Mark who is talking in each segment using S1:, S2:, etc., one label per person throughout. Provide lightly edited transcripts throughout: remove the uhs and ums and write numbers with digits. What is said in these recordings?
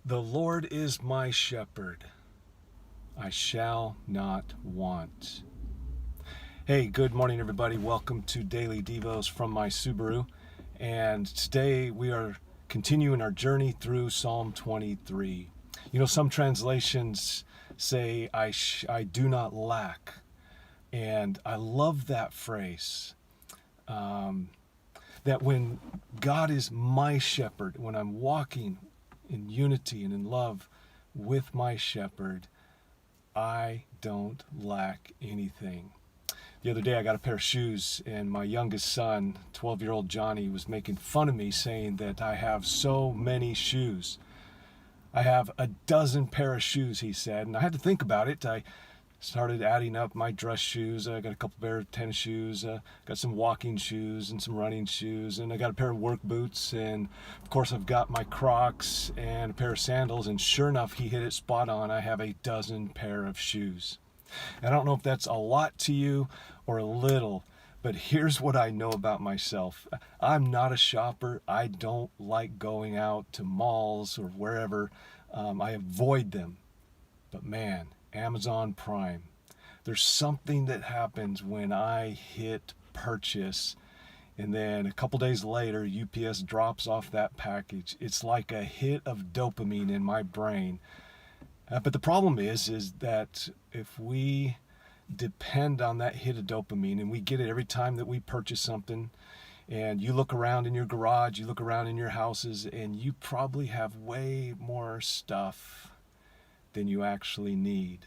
S1: The Lord is my shepherd. I shall not want. Hey, good morning, everybody. Welcome to Daily Devos from my Subaru. And today we are continuing our journey through Psalm 23. You know, some translations say, I do not lack. And I love that phrase. That when God is my shepherd, when I'm walking in unity and in love with my shepherd, I don't lack anything. The other day I got a pair of shoes, and my youngest son, 12-year-old Johnny, was making fun of me, saying that I have so many shoes. I have a dozen pair of shoes, he said, and I had to think about it. I started adding up my dress shoes. I got a couple pair of tennis shoes, got some walking shoes and some running shoes, and I got a pair of work boots, and of course I've got my Crocs and a pair of sandals, and sure enough, he hit it spot on. I have a dozen pair of shoes. And I don't know if that's a lot to you or a little, but here's what I know about myself. I'm not a shopper. I don't like going out to malls or wherever. I avoid them. But man, Amazon Prime. There's something that happens when I hit purchase, and then a couple days later UPS drops off that package. It's like a hit of dopamine in my brain. But the problem is that if we depend on that hit of dopamine, and we get it every time that we purchase something, and you look around in your garage, you look around in your houses, and you probably have way more stuff than you actually need.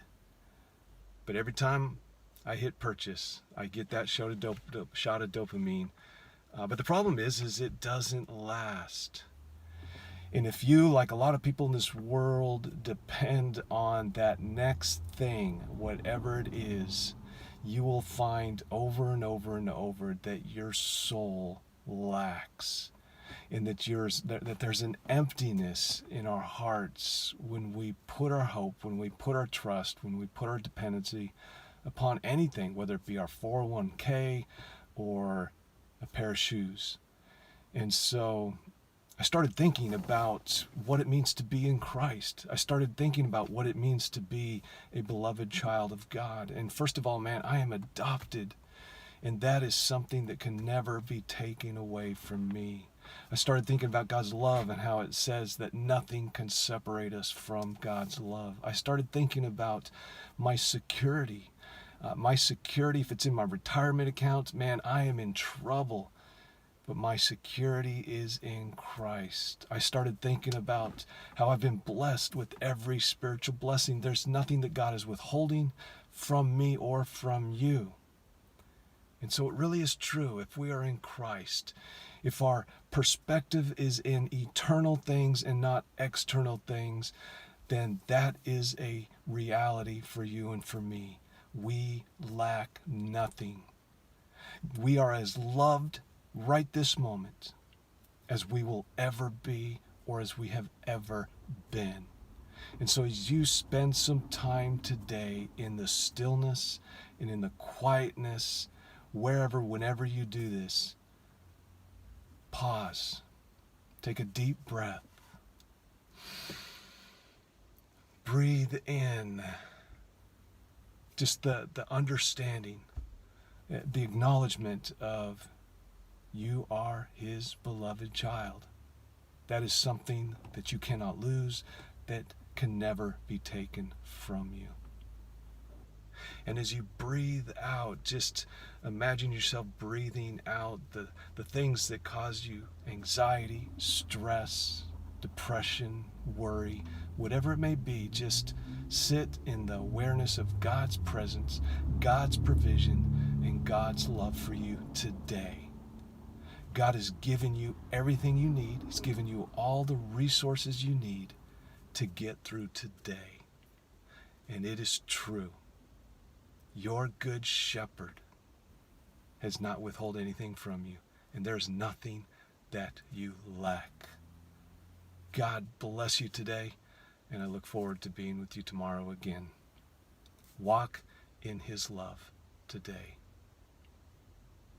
S1: But every time I hit purchase, I get that shot of dopamine. But the problem is it doesn't last. And if you, like a lot of people in this world, depend on that next thing, whatever it is, you will find over and over and over that your soul lacks. And that there's an emptiness in our hearts when we put our hope, when we put our trust, when we put our dependency upon anything, whether it be our 401k or a pair of shoes. And so I started thinking about what it means to be in Christ. I started thinking about what it means to be a beloved child of God. And first of all, man, I am adopted. And that is something that can never be taken away from me. I started thinking about God's love and how it says that nothing can separate us from God's love. I started thinking about my security. If it's in my retirement account, man, I am in trouble. But my security is in Christ. I started thinking about how I've been blessed with every spiritual blessing. There's nothing that God is withholding from me or from you. And so it really is true. If we are in Christ, if our perspective is in eternal things and not external things, then that is a reality for you and for me. We lack nothing. We are as loved right this moment as we will ever be or as we have ever been. And so as you spend some time today in the stillness and in the quietness, whenever you do this, pause, take a deep breath, breathe in just the understanding, the acknowledgement of you are His beloved child. That is something that you cannot lose, that can never be taken from you. And as you breathe out, just imagine yourself breathing out the things that cause you anxiety, stress, depression, worry, whatever it may be. Just sit in the awareness of God's presence, God's provision, and God's love for you today. God has given you everything you need. He's given you all the resources you need to get through today. And it is true. Your good shepherd has not withheld anything from you, and there's nothing that you lack. God bless you today, and I look forward to being with you tomorrow again. Walk in His love today.